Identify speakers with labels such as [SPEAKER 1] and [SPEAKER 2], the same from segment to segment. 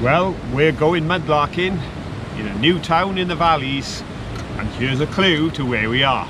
[SPEAKER 1] Well, we're going mudlarking in a new town in the valleys, and here's a clue to where we are.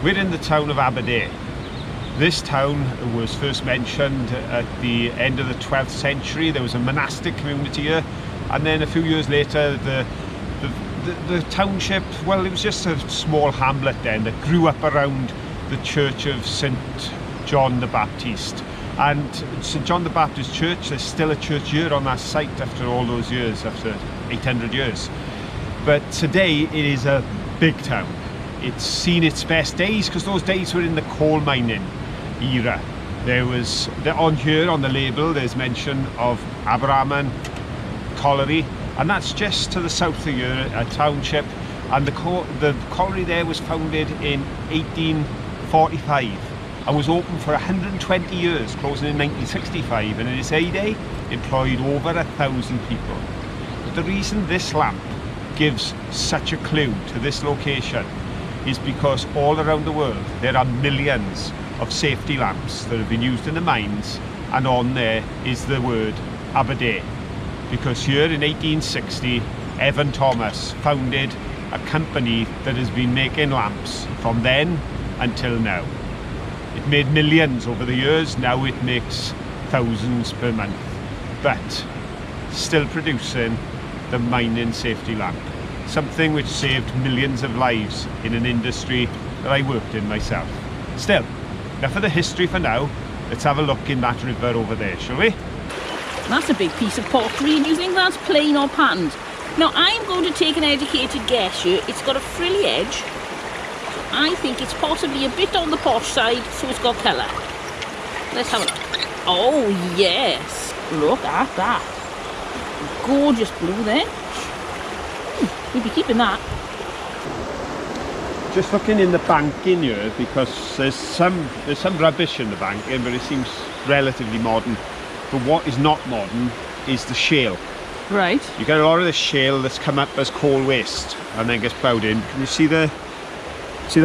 [SPEAKER 1] We're in the town of Aberdare. This town was first mentioned at the end of the 12th century. There was a monastic community here, and then a few years later the township, well, it was just a small hamlet then that grew up around the church of St. John the Baptist. And St. John the Baptist Church, there's still a church here on that site after all those years, after 800 years. But today it is a big town. It's seen its best days because those days were in the coal mining era. There was, on here on the label, there's mention of Aberdare colliery, and that's just to the south of here, a township. And the colliery there was founded in 1845 and was open for 120 years, closing in 1965, and in its heyday employed over 1,000 people. But the reason this lamp gives such a clue to this location is because all around the world there are millions of safety lamps that have been used in the mines, and on there is the word Aberdare, because here in 1860 Evan Thomas founded a company that has been making lamps from then until now. It made millions over the years, now it makes thousands per month, but still producing the mining safety lamp. Something which saved millions of lives in an industry that I worked in myself. Still, enough of the history for now. Let's have a look in that river over there, shall we?
[SPEAKER 2] That's a big piece of pottery, and you think that's plain or patterned? Now, I'm going to take an educated guess here. It's got a frilly edge. I think it's possibly a bit on the posh side, so it's got colour. Let's have a look. Oh, yes. Look at that. Gorgeous blue there. We'll be keeping that.
[SPEAKER 1] Just looking in the banking here, because there's some rubbish in the banking, but it seems relatively modern. But what is not modern is the shale.
[SPEAKER 2] Right.
[SPEAKER 1] You get a lot of the shale that's come up as coal waste and then gets ploughed in. Can you see the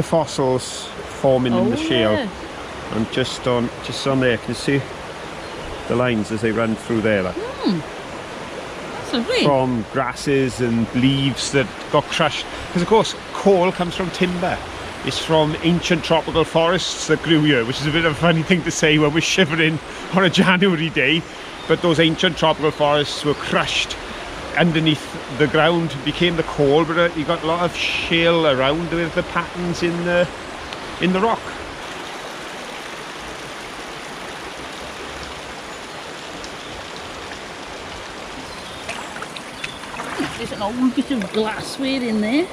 [SPEAKER 1] fossils forming in the shale?
[SPEAKER 2] Yeah.
[SPEAKER 1] And just on there, can you see the lines as they run through there? Like. From grasses and leaves that got crushed, because of course coal comes from timber. It's from ancient tropical forests that grew here, which is a bit of a funny thing to say when we're shivering on a January day, but those ancient tropical forests were crushed underneath the ground, became the coal, but you got a lot of shale around with the patterns in the rock.
[SPEAKER 2] There's an old bit of glassware in there.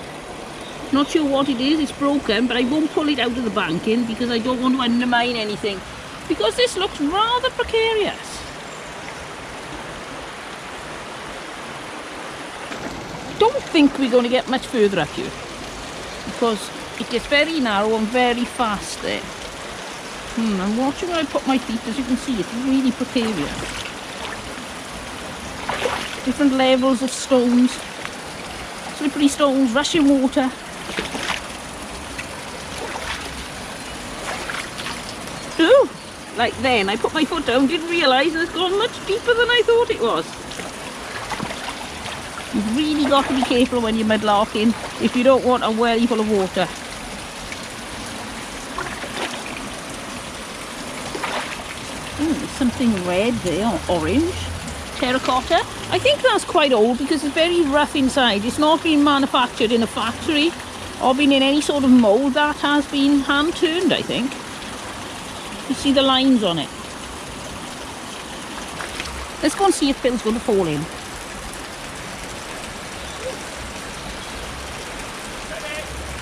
[SPEAKER 2] Not sure what it is, it's broken, but I won't pull it out of the banking because I don't want to undermine anything, because this looks rather precarious. Don't think we're going to get much further up here, because it gets very narrow and very fast there. I'm watching where I put my feet. As you can see, it's really precarious. Different levels of stones, slippery stones, rushing water. too. Like then, I put my foot down, didn't realise it's gone much deeper than I thought it was. You've really got to be careful when you're mudlarking if you don't want a welly full of water. There's something red there, or orange. Terracotta. I think that's quite old because it's very rough inside. It's not been manufactured in a factory or been in any sort of mould. That has been hand turned, I think. You see the lines on it. Let's go and see if Phil's going to fall in.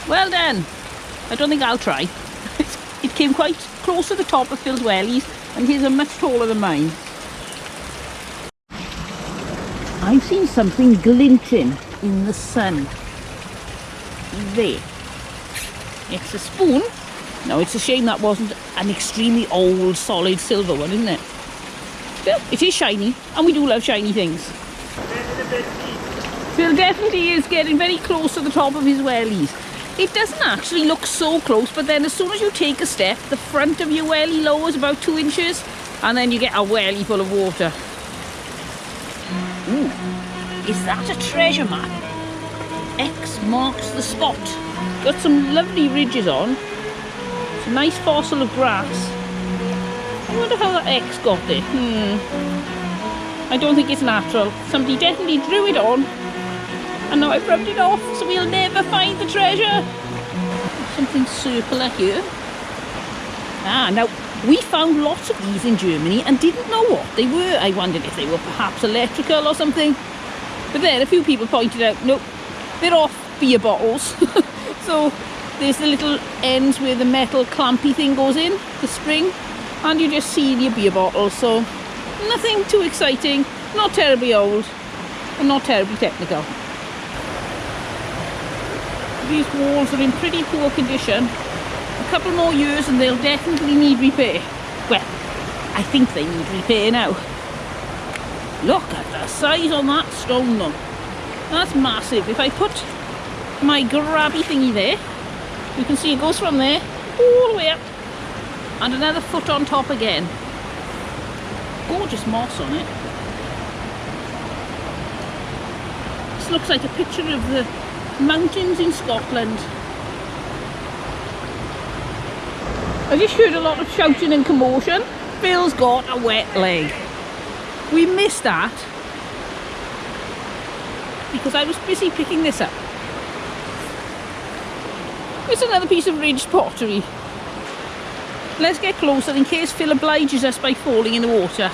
[SPEAKER 2] Well done. I don't think I'll try. It came quite close to the top of Phil's wellies, and his are much taller than mine. I've seen something glinting in the sun. There. It's a spoon. Now it's a shame that wasn't an extremely old solid silver one, isn't it? But it is shiny, and we do love shiny things. Phil definitely is getting very close to the top of his wellies. It doesn't actually look so close, but then as soon as you take a step, the front of your welly lowers about 2 inches, and then you get a welly full of water. Ooh, is that a treasure map? X marks the spot. Got some lovely ridges on. It's a nice fossil of grass. I wonder how that X got there. I don't think it's natural. Somebody definitely drew it on, and now I've rubbed it off, so we'll never find the treasure. Something circular here. Now we found lots of these in Germany and didn't know what they were. I wondered if they were perhaps electrical or something. But then a few people pointed out, nope, they're off beer bottles. So there's the little ends where the metal clampy thing goes in, the spring, and you just seal your beer bottle. So nothing too exciting, not terribly old, and not terribly technical. These walls are in pretty poor condition. A couple more years and they'll definitely need repair. Well, I think they need repair now. Look at the size on that stone though. That's massive. If I put my grabby thingy there, you can see it goes from there all the way up and another foot on top again. Gorgeous moss on it. This looks like a picture of the mountains in Scotland. I just heard a lot of shouting and commotion. Phil's got a wet leg. We missed that because I was busy picking this up. It's another piece of ridged pottery. Let's get closer in case Phil obliges us by falling in the water.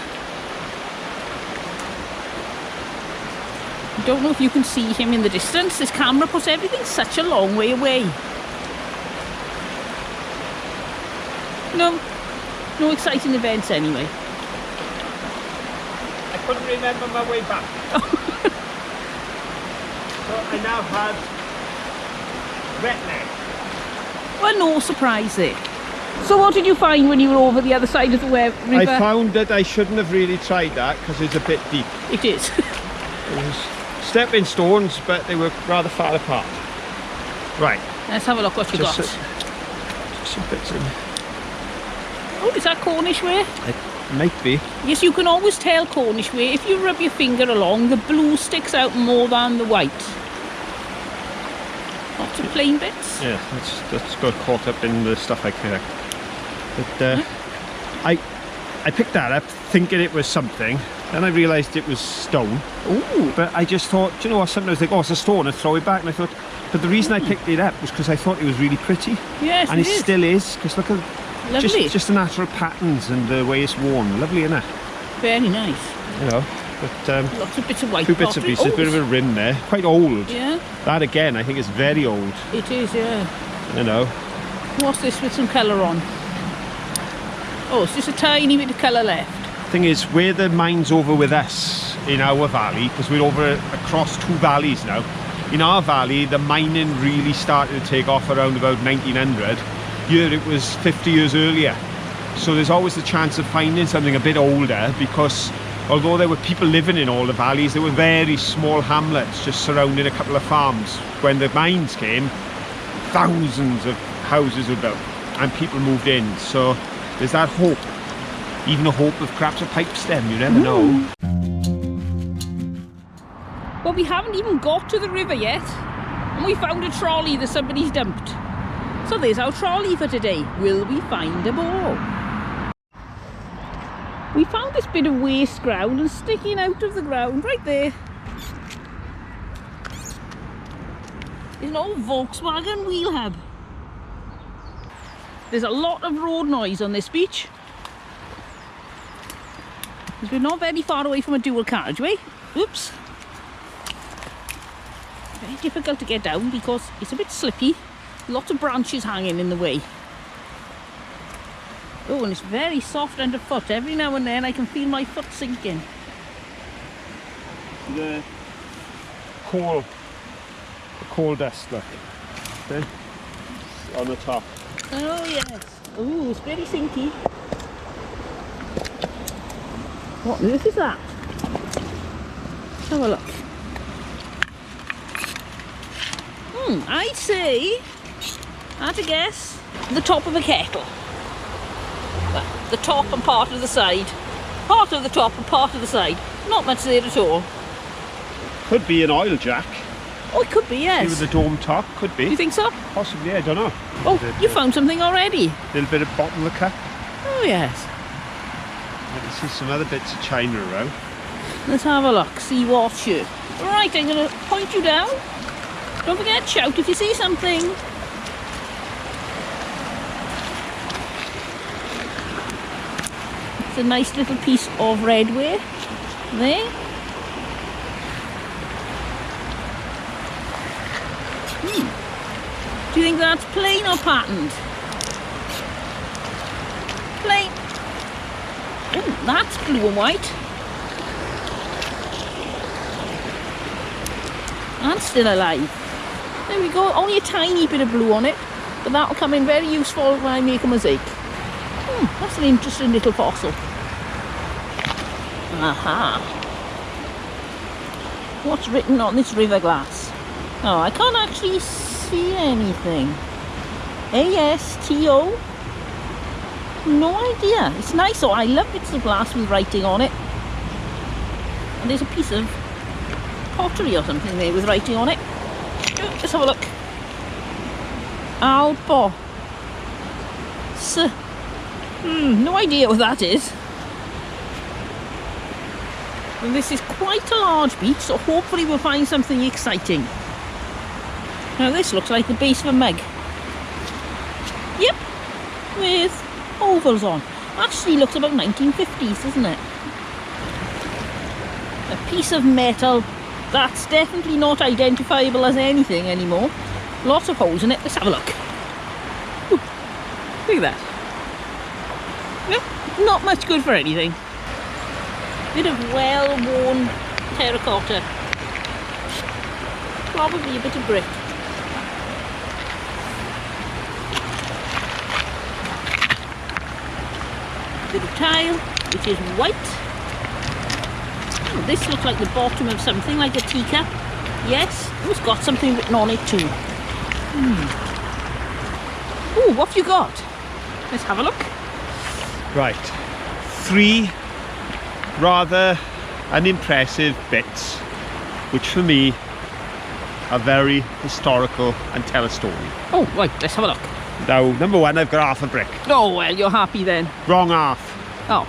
[SPEAKER 2] I don't know if you can see him in the distance. This camera puts everything such a long way away. No exciting events anyway.
[SPEAKER 1] I couldn't remember my way back. So I now had wet leg.
[SPEAKER 2] Well, no surprise there. So what did you find when you were over the other side of the river?
[SPEAKER 1] I found that I shouldn't have really tried that because it's a bit deep.
[SPEAKER 2] It is.
[SPEAKER 1] It was stepping stones, but they were rather far apart. Right.
[SPEAKER 2] Let's have a look what you got.
[SPEAKER 1] Just some bits in.
[SPEAKER 2] Oh, is that Cornish ware?
[SPEAKER 1] It might be.
[SPEAKER 2] Yes, you can always tell Cornish ware. If you rub your finger along, the blue sticks out more than the white. Lots of plain bits.
[SPEAKER 1] Yeah, that's got caught up in the stuff I collect. But I picked that up thinking it was something, then I realised it was stone.
[SPEAKER 2] Ooh.
[SPEAKER 1] But I just thought, do you know what, sometimes I think, oh, it's a stone, and throw it back, and I thought, but the reason I picked it up was because I thought it was really pretty.
[SPEAKER 2] Yes,
[SPEAKER 1] and it
[SPEAKER 2] is.
[SPEAKER 1] still is, because look at
[SPEAKER 2] Lovely.
[SPEAKER 1] just the natural patterns and the way it's worn. Lovely, isn't it?
[SPEAKER 2] Very nice.
[SPEAKER 1] You know, but
[SPEAKER 2] lots of bits of white
[SPEAKER 1] two bits of
[SPEAKER 2] pottery.
[SPEAKER 1] pieces, a bit of a rim there, quite old.
[SPEAKER 2] Yeah.
[SPEAKER 1] That again, I think is very old.
[SPEAKER 2] It is, yeah.
[SPEAKER 1] You know.
[SPEAKER 2] What's this with some colour on? Oh, it's just a tiny bit of colour left.
[SPEAKER 1] Thing is, where the mine's over with us in our valley, because we're over across two valleys now. In our valley, the mining really started to take off around about 1900. Here it was 50 years earlier. So there's always the chance of finding something a bit older, because although there were people living in all the valleys, there were very small hamlets just surrounding a couple of farms. When the mines came, thousands of houses were built and people moved in. So there's that hope. Even a hope of perhaps a pipe stem, you never know.
[SPEAKER 2] Well, we haven't even got to the river yet, and we found a trolley that somebody's dumped. So there's our trolley for today. Will we find a ball? We found this bit of waste ground, and sticking out of the ground right there is an old Volkswagen wheel hub. There's a lot of road noise on this beach, because we're not very far away from a dual carriageway. Oops. Very difficult to get down because it's a bit slippy. Lots of branches hanging in the way. Oh, and it's very soft underfoot. Every now and then I can feel my foot sinking.
[SPEAKER 1] The coal dust, look. Okay. On the top.
[SPEAKER 2] Oh yes. Oh, it's very sinky. What on earth is that? Let's have a look. I'd say, at a guess, the top of a kettle. Well, the top and part of the side. Part of the top and part of the side. Not much there at all.
[SPEAKER 1] Could be an oil jack.
[SPEAKER 2] Oh, it could be, yes.
[SPEAKER 1] With the dome top, could be.
[SPEAKER 2] You think so?
[SPEAKER 1] Possibly, I don't know.
[SPEAKER 2] Oh, you found something already.
[SPEAKER 1] A little bit of bottom of the cup.
[SPEAKER 2] Oh, yes.
[SPEAKER 1] I can see some other bits of china around.
[SPEAKER 2] Let's have a look, see what's here. Right, I'm going to point you down. Don't forget, shout if you see something. It's a nice little piece of redware there. Do you think that's plain or patterned? Plain. Oh, that's blue and white. And still alive. There we go, only a tiny bit of blue on it, but that'll come in very useful when I make a mosaic. That's an interesting little fossil. Aha. What's written on this river glass? Oh, I can't actually see anything. ASTO? No idea. It's nice, I love bits of glass with writing on it. And there's a piece of pottery or something there with writing on it. Let's have a look. Alpo. No idea what that is. And this is quite a large beach, so hopefully we'll find something exciting. Now this looks like the base of a mug. Yep, with ovals on. Actually looks about 1950s, doesn't it? A piece of metal that's definitely not identifiable as anything anymore. Lots of holes in it. Let's have a look. Ooh, look at that. Nope, not much good for anything. Bit of well-worn terracotta. Probably a bit of brick. Bit of tile, which is white. Oh, this looks like the bottom of something, like a teacup. Yes, it's got something written on it too. Oh, what have you got? Let's have a look.
[SPEAKER 1] Right, 3 rather unimpressive bits, which for me are very historical and tell a story.
[SPEAKER 2] Oh, right, let's have a look.
[SPEAKER 1] Now, number 1, I've got half a brick.
[SPEAKER 2] Oh, well, you're happy then.
[SPEAKER 1] Wrong half.
[SPEAKER 2] Oh.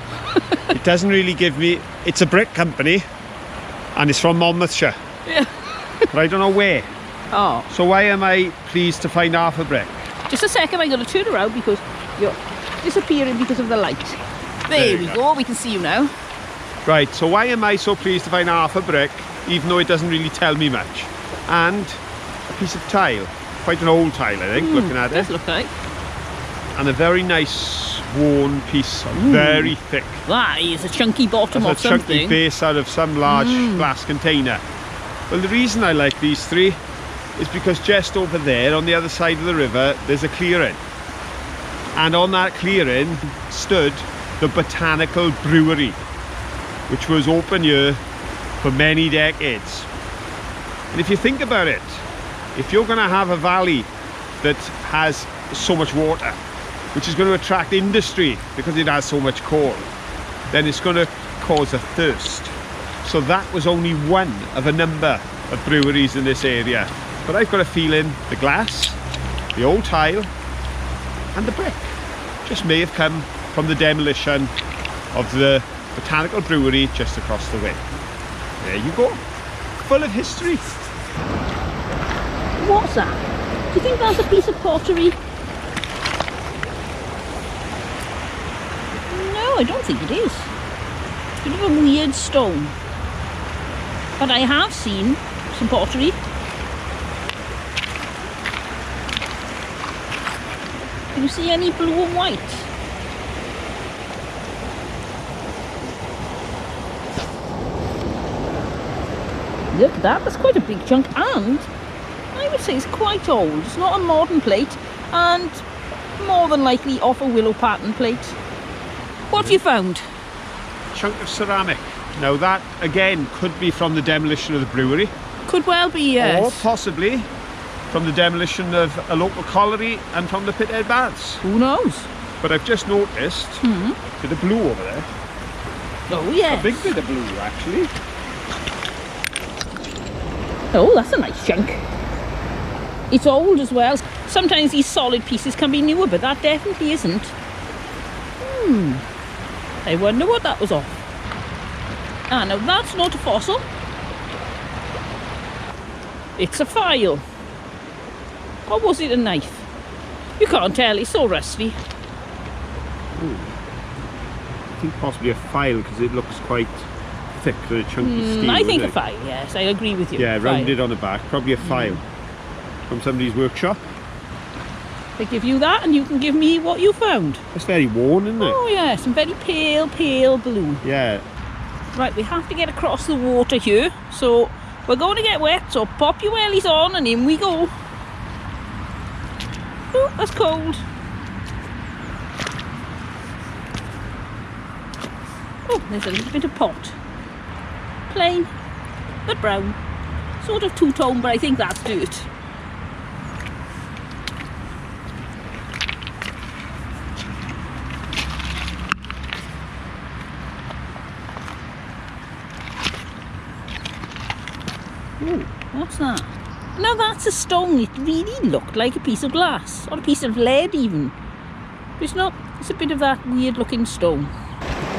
[SPEAKER 1] It doesn't really give me... It's a brick company, and it's from Monmouthshire.
[SPEAKER 2] Yeah.
[SPEAKER 1] But I don't know where.
[SPEAKER 2] Oh.
[SPEAKER 1] So why am I pleased to find half a brick?
[SPEAKER 2] Just a second, I'm going to turn around because you're disappearing because of the light. There we go, we can see you now.
[SPEAKER 1] Right, so why am I so pleased to find half a brick, even though it doesn't really tell me much? And a piece of tile. Quite an old tile, I think, looking at it.
[SPEAKER 2] Does look like.
[SPEAKER 1] And a very nice worn piece, very thick.
[SPEAKER 2] That is a chunky bottom
[SPEAKER 1] That's
[SPEAKER 2] of
[SPEAKER 1] a
[SPEAKER 2] something.
[SPEAKER 1] chunky base out of some large glass container. Well, the reason I like these 3 is because just over there, on the other side of the river, there's a clearing. And on that clearing stood the Botanical Brewery, which was open here for many decades. And if you think about it, if you're going to have a valley that has so much water, which is going to attract industry because it has so much coal, then it's going to cause a thirst. So that was only one of a number of breweries in this area. But I've got a feeling the glass, the old tile and the brick just may have come from the demolition of the botanical brewery just across the way. There you go, full of history.
[SPEAKER 2] What's that? Do you think that's a piece of pottery? No, I don't think it is. Bit of a weird stone. But I have seen some pottery. Can you see any blue and white? Look at that, that's quite a big chunk, and I would say it's quite old. It's not a modern plate, and more than likely off a willow pattern plate. What have you found?
[SPEAKER 1] Chunk of ceramic. Now that again could be from the demolition of the brewery.
[SPEAKER 2] Could well be, yes.
[SPEAKER 1] Or possibly from the demolition of a local colliery and from the pithead baths.
[SPEAKER 2] Who knows?
[SPEAKER 1] But I've just noticed a bit of blue over there.
[SPEAKER 2] Oh yes.
[SPEAKER 1] A big bit of blue actually.
[SPEAKER 2] Oh, that's a nice chunk. It's old as well. Sometimes these solid pieces can be newer, but that definitely isn't. I wonder what that was of. Ah, now that's not a fossil. It's a file. Or was it a knife? You can't tell, it's so rusty.
[SPEAKER 1] I think possibly a file because it looks quite thick for a chunky steel.
[SPEAKER 2] I think
[SPEAKER 1] a
[SPEAKER 2] file, yes, I agree with you.
[SPEAKER 1] Yeah,
[SPEAKER 2] File.
[SPEAKER 1] rounded on the back, probably a file from somebody's workshop.
[SPEAKER 2] I give you that and you can give me what you found.
[SPEAKER 1] It's very worn, isn't it?
[SPEAKER 2] Oh yes, and very pale blue.
[SPEAKER 1] Yeah.
[SPEAKER 2] Right, we have to get across the water here, so we're going to get wet, so pop your wellies on and in we go. Oh, that's cold. Oh, there's a little bit of pot. Plain, but brown. Sort of two-tone, but I think that's dirt. Ooh, what's that? Now that's a stone. It really looked like a piece of glass, or a piece of lead even. But it's not. It's a bit of that weird looking stone.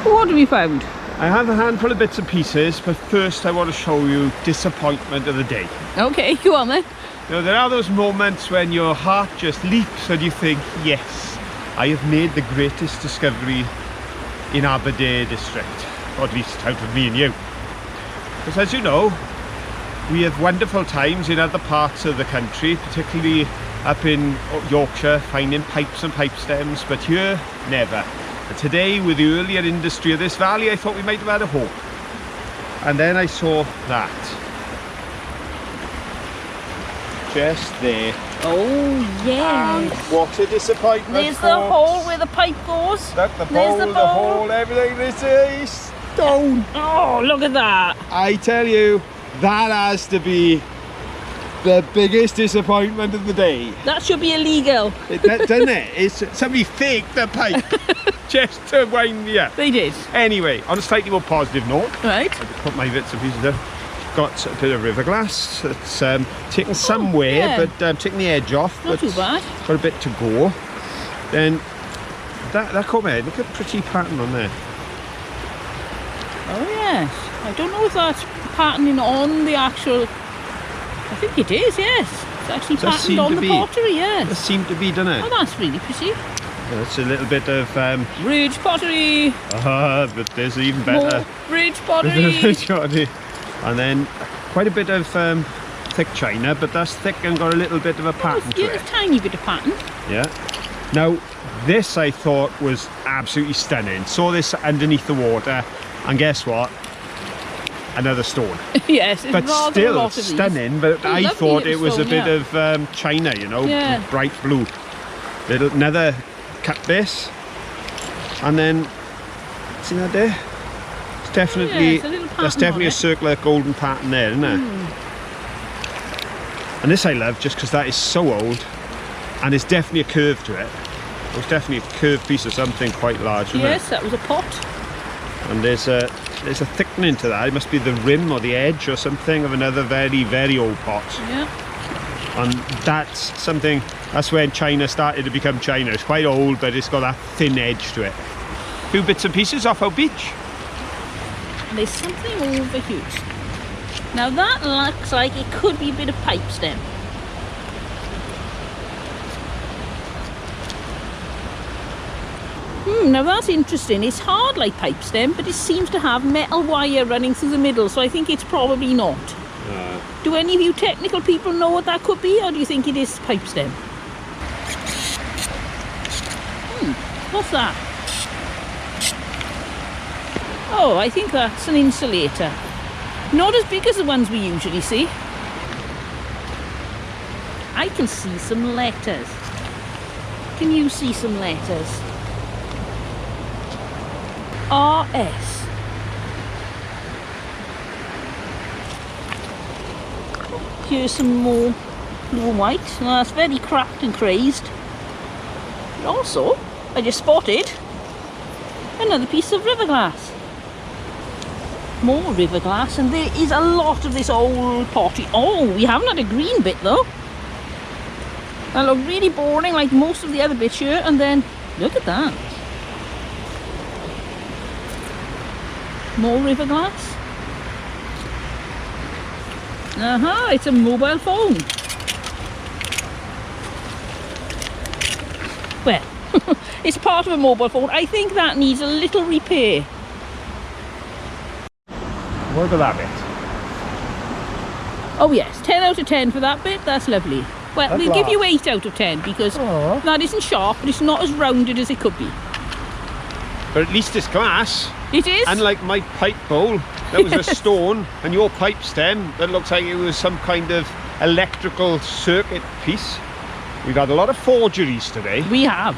[SPEAKER 2] What have we found?
[SPEAKER 1] I have a handful of bits and pieces, but first I want to show you disappointment of the day.
[SPEAKER 2] Okay, go on then.
[SPEAKER 1] Now there are those moments when your heart just leaps and you think, yes, I have made the greatest discovery in Aberdare district, or at least out of me and you. Because as you know, we have wonderful times in other parts of the country, particularly up in Yorkshire, finding pipes and pipe stems, but here, never. And today, with the earlier industry of this valley, I thought we might have had a hope. And then I saw that. Just there.
[SPEAKER 2] Oh, yes.
[SPEAKER 1] And what a disappointment.
[SPEAKER 2] There's the hole where the pipe goes.
[SPEAKER 1] Look, the
[SPEAKER 2] There's
[SPEAKER 1] bowl,
[SPEAKER 2] the
[SPEAKER 1] the
[SPEAKER 2] bowl.
[SPEAKER 1] hole, everything. This is stone.
[SPEAKER 2] Oh, look at that.
[SPEAKER 1] I tell you, that has to be the biggest disappointment of the day.
[SPEAKER 2] That should be illegal.
[SPEAKER 1] Doesn't it? It's somebody faked the pipe just to wind me up.
[SPEAKER 2] They did.
[SPEAKER 1] Anyway, on a slightly more positive note,
[SPEAKER 2] Right.
[SPEAKER 1] I put my bits and pieces there. Got a bit of river glass. It's taken some wear,
[SPEAKER 2] yeah.
[SPEAKER 1] but taking the edge off.
[SPEAKER 2] Not
[SPEAKER 1] but
[SPEAKER 2] too bad.
[SPEAKER 1] Got a bit to go. Then that caught my head. Look at the pretty pattern on there.
[SPEAKER 2] Oh, yes. I don't know if that's patterning on the actual... I think it is, yes. It's actually
[SPEAKER 1] Does seem
[SPEAKER 2] patterned on
[SPEAKER 1] to
[SPEAKER 2] the
[SPEAKER 1] be.
[SPEAKER 2] pottery, yes.
[SPEAKER 1] It seemed to be, doesn't it?
[SPEAKER 2] Oh, that's really pretty.
[SPEAKER 1] That's a little bit of
[SPEAKER 2] Ridge pottery.
[SPEAKER 1] but there's even better.
[SPEAKER 2] More ridge pottery.
[SPEAKER 1] And then quite a bit of thick china, but that's thick and got a little bit of a pattern to
[SPEAKER 2] Yeah,
[SPEAKER 1] it.
[SPEAKER 2] a tiny bit of pattern.
[SPEAKER 1] Yeah. Now this I thought was absolutely stunning. Saw this underneath the water, and guess what? Another stone.
[SPEAKER 2] Yes, it's
[SPEAKER 1] But
[SPEAKER 2] rather a
[SPEAKER 1] still
[SPEAKER 2] lot of these.
[SPEAKER 1] stunning. But
[SPEAKER 2] Oh,
[SPEAKER 1] I
[SPEAKER 2] lovely
[SPEAKER 1] thought it
[SPEAKER 2] little
[SPEAKER 1] was a
[SPEAKER 2] stone,
[SPEAKER 1] bit
[SPEAKER 2] yeah.
[SPEAKER 1] of china, you know,
[SPEAKER 2] Yeah.
[SPEAKER 1] bright blue. Another cut base, and then see that there? It's definitely
[SPEAKER 2] it's a little
[SPEAKER 1] that's
[SPEAKER 2] pattern
[SPEAKER 1] definitely
[SPEAKER 2] on
[SPEAKER 1] a
[SPEAKER 2] it.
[SPEAKER 1] circular golden pattern there, isn't it? And this I love just because that is so old, and it's definitely a curve to it. It was definitely a curved piece of something quite large, wasn't
[SPEAKER 2] Yes, that was a pot.
[SPEAKER 1] it? And there's a thickening to that. It must be the rim or the edge or something of another very, very old pot.
[SPEAKER 2] Yeah.
[SPEAKER 1] And that's when China started to become China. It's quite old, but it's got that thin edge to it. A few bits and pieces off our beach.
[SPEAKER 2] And there's something over here. Now that looks like it could be a bit of pipe stem. Now that's interesting. It's hard like pipe stem, but it seems to have metal wire running through the middle, so I think it's probably not. Do any of you technical people know what that could be, or do you think it is pipe stem? What's that? Oh, I think that's an insulator. Not as big as the ones we usually see. I can see some letters. Can you see some letters? RS. Here's some more blue and white. Now that's very cracked and crazed. But also, I just spotted another piece of river glass. More river glass, and there is a lot of this old pottery. Oh, we haven't had a green bit though. That looked really boring like most of the other bits here, and then look at that. More river glass. It's a mobile phone. Well, it's part of a mobile phone. I think that needs a little repair.
[SPEAKER 1] What about that bit?
[SPEAKER 2] Oh yes, 10 out of 10 for that bit. That's lovely. Well,
[SPEAKER 1] That's
[SPEAKER 2] we'll give you
[SPEAKER 1] large.
[SPEAKER 2] 8 out of 10 because
[SPEAKER 1] Aww.
[SPEAKER 2] that isn't sharp, but it's not as rounded as it could be.
[SPEAKER 1] But at least it's glass.
[SPEAKER 2] It is.
[SPEAKER 1] Unlike my pipe bowl, that was a stone, and your pipe stem, that looks like it was some kind of electrical circuit piece. We've had a lot of forgeries today.
[SPEAKER 2] We have.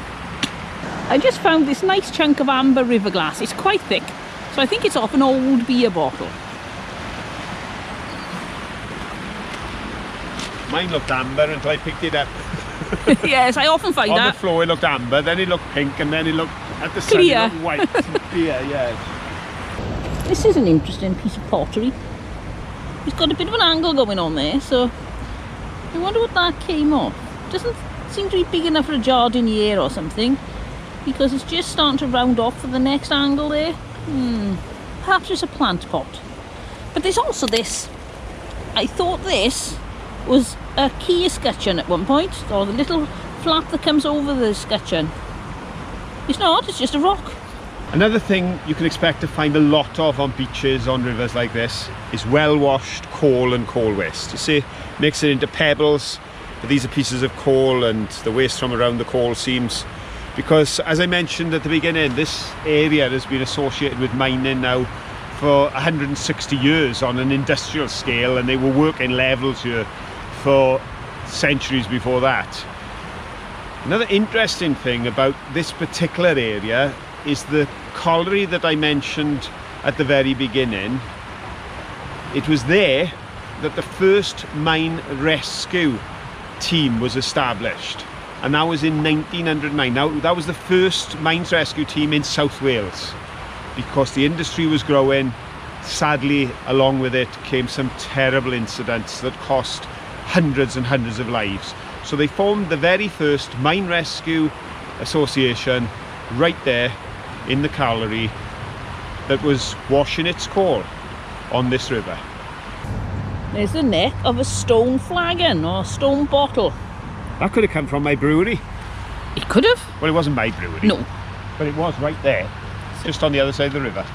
[SPEAKER 2] I just found this nice chunk of amber river glass. It's quite thick, so I think it's off an old beer bottle.
[SPEAKER 1] Mine looked amber until I picked it up.
[SPEAKER 2] Yes, I often find
[SPEAKER 1] On
[SPEAKER 2] that.
[SPEAKER 1] the floor it looked amber, then it looked pink, and then it looked at the sun
[SPEAKER 2] Clear.
[SPEAKER 1] it looked white. Clear, yeah.
[SPEAKER 2] This is an interesting piece of pottery. It's got a bit of an angle going on there, so I wonder what that came off. Doesn't seem to be big enough for a jardiniere or something, because it's just starting to round off for the next angle there. Perhaps it's a plant pot. But there's also this. I thought this was a key escutcheon at one point, or the little flap that comes over the escutcheon. It's not, it's just a rock.
[SPEAKER 1] Another thing you can expect to find a lot of on beaches, on rivers like this, is well-washed coal and coal waste. You see, mix it into pebbles, but these are pieces of coal and the waste from around the coal seams. Because, as I mentioned at the beginning, this area has been associated with mining now for 160 years on an industrial scale, and they were working levels here for centuries before that. Another interesting thing about this particular area is the colliery that I mentioned at the very beginning. It was there that the first mine rescue team was established, and that was in 1909. Now that was the first mines rescue team in South Wales, because the industry was growing. Sadly, along with it came some terrible incidents that cost hundreds and hundreds of lives. So they formed the very first mine rescue association right there in the colliery that was washing its coal on this river.
[SPEAKER 2] There's the neck of a stone flagon or a stone bottle.
[SPEAKER 1] That could have come from my brewery.
[SPEAKER 2] It could have.
[SPEAKER 1] Well, it wasn't my brewery.
[SPEAKER 2] No.
[SPEAKER 1] But it was right there, just on the other side of the river.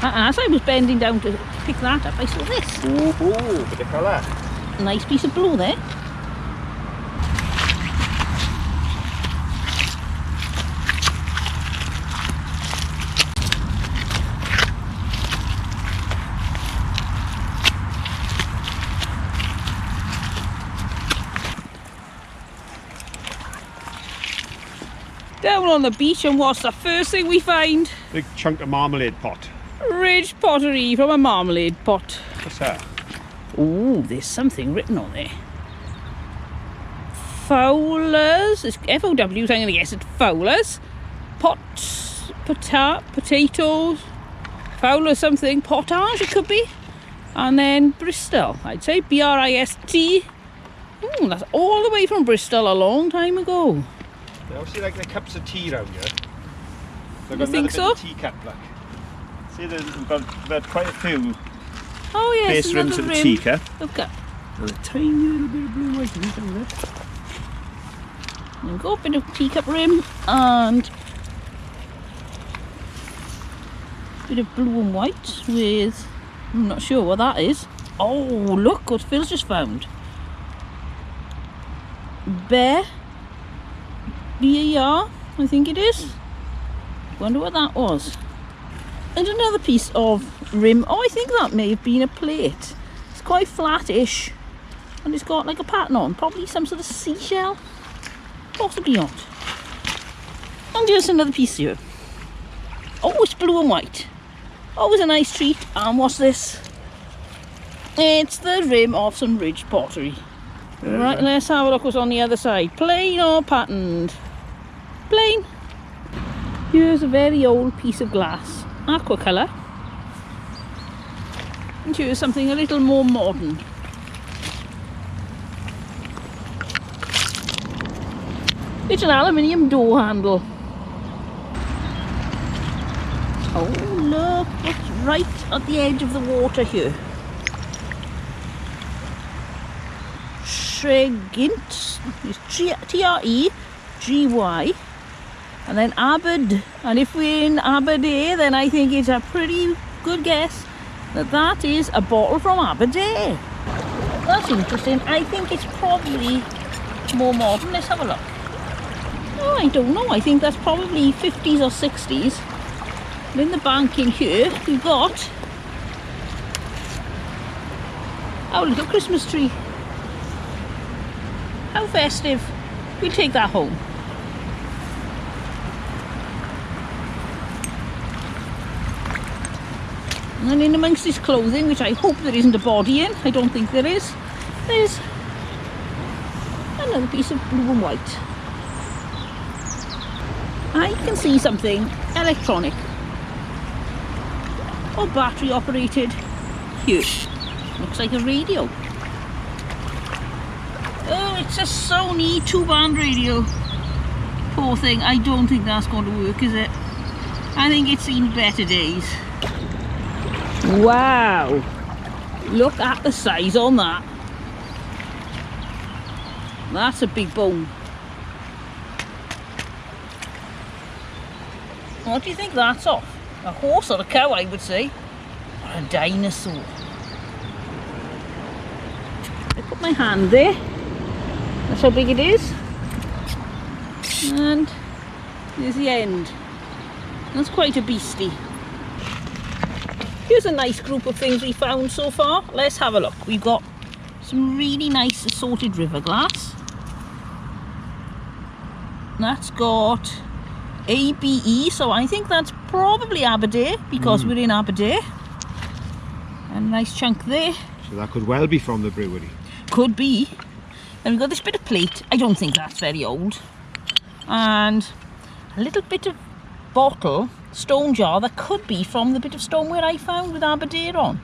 [SPEAKER 2] And as I was bending down to pick that up, I saw this.
[SPEAKER 1] Ooh, bit of colour.
[SPEAKER 2] Nice piece of blue there. Down on the beach, and what's the first thing we find?
[SPEAKER 1] Big chunk of marmalade pot.
[SPEAKER 2] Rich pottery from a marmalade pot.
[SPEAKER 1] What's that?
[SPEAKER 2] Oh, there's something written on there. Fowlers. It's F-O-W's, I'm going to guess it's Fowlers. Potatoes. Fowler something. Potage, it could be. And then Bristol, I'd say. B-R-I-S-T. That's all the way from Bristol a long time ago.
[SPEAKER 1] They obviously like the cups of tea round here. So
[SPEAKER 2] You think so?
[SPEAKER 1] Teacup, look. See, we've got quite a few
[SPEAKER 2] Oh yes,
[SPEAKER 1] base rims of
[SPEAKER 2] another
[SPEAKER 1] the
[SPEAKER 2] rim.
[SPEAKER 1] teacup.
[SPEAKER 2] Look at.
[SPEAKER 1] And a tiny little bit of blue white down there.
[SPEAKER 2] There we go, bit of teacup rim and bit of blue and white with, I'm not sure what that is. Oh, look what Phil's just found. Bear, B-A-R, I think it is. Wonder what that was. And another piece of rim. Oh, I think that may have been a plate. It's quite flattish and it's got like a pattern on, probably some sort of seashell. Possibly not. And here's another piece here. Oh, it's blue and white. Always a nice treat. And what's this? It's the rim of some ridged pottery. Right, let's have a look what's on the other side. Plain or patterned? Plain. Here's a very old piece of glass. Aqua colour. And here's something a little more modern. It's an aluminium door handle. Oh look, it's right at the edge of the water here. Tregint, it's T-R-E-G-Y, and then Aberd, and if we're in Aberdare then I think it's a pretty good guess that that is a bottle from Aberdare. That's interesting. I think it's probably more modern. Let's have a look. Oh, I don't know. I think that's probably 50s or 60s. And in the bank in here, we've got our little Christmas tree. How festive. We'll take that home. And in amongst this clothing, which I hope there isn't a body in, I don't think there is, there's another piece of blue and white. I can see something electronic or battery operated here. Looks like a radio. Oh, it's a Sony 2-band radio. Poor thing, I don't think that's going to work, is it? I think it's seen better days. Wow! Look at the size on that. That's a big bone. What do you think that's off? A horse or a cow, I would say. Or a dinosaur. I put my hand there. That's how big it is. And there's the end. That's quite a beastie. Here's a nice group of things we found so far. Let's have a look. We've got some really nice assorted river glass. That's got ABE, so I think that's probably Aberdare because we're in Aberdare. And a nice chunk there.
[SPEAKER 1] So that could well be from the brewery.
[SPEAKER 2] Could be. Then we've got this bit of plate. I don't think that's very old. And a little bit of bottle, stone jar, that could be from the bit of stoneware I found with Aberdare on.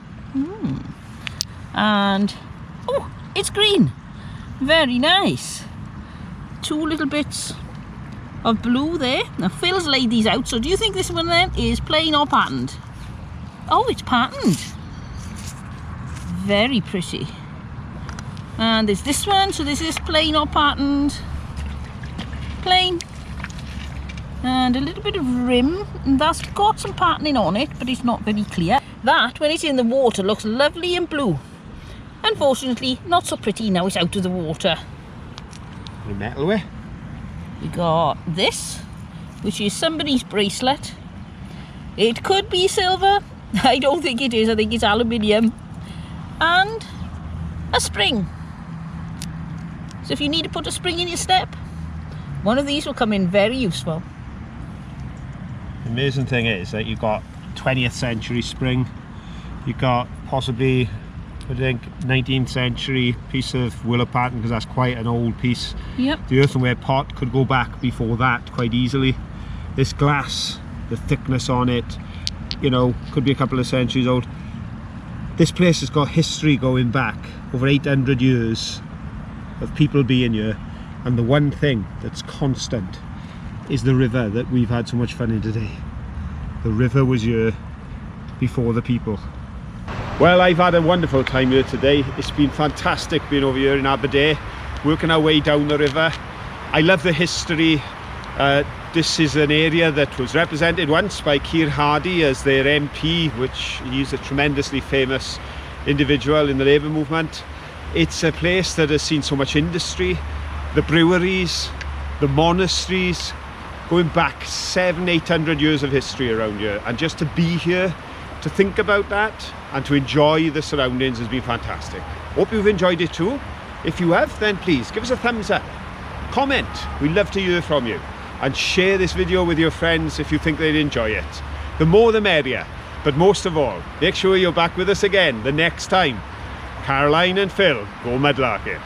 [SPEAKER 2] And, oh, it's green. Very nice. Two little bits of blue there. Now Phil's laid these out, so do you think this one then is plain or patterned? Oh, it's patterned. Very pretty. And there's this one, so this is plain or patterned. Plain. And a little bit of rim, and that's got some patterning on it, but it's not very clear. That, when it's in the water, looks lovely and blue. Unfortunately, not so pretty now it's out of the water.
[SPEAKER 1] The metalware.
[SPEAKER 2] We got this, which is somebody's bracelet. It could be silver. I don't think it is. I think it's aluminium. And a spring. So if you need to put a spring in your step, one of these will come in very useful.
[SPEAKER 1] The amazing thing is that you've got 20th century spring. You've got possibly I think 19th century piece of willow pattern, because that's quite an old piece.
[SPEAKER 2] Yep.
[SPEAKER 1] The earthenware pot could go back before that quite easily. This glass, the thickness on it, you know, could be a couple of centuries old. This place has got history going back over 800 years of people being here, and the one thing that's constant is the river that we've had so much fun in today. The river was here before the people. Well, I've had a wonderful time here today. It's been fantastic being over here in Aberdare, working our way down the river. I love the history. This is an area that was represented once by Keir Hardie as their MP, which he's a tremendously famous individual in the Labour movement. It's a place that has seen so much industry, the breweries, the monasteries, going back 700-800 years of history around here, and just to be here, to think about that and to enjoy the surroundings has been fantastic. Hope you've enjoyed it too. If you have, then please give us a thumbs up, comment, we'd love to hear from you, and share this video with your friends if you think they'd enjoy it. The more the merrier, but most of all, make sure you're back with us again the next time Caroline and Phil go mudlarking.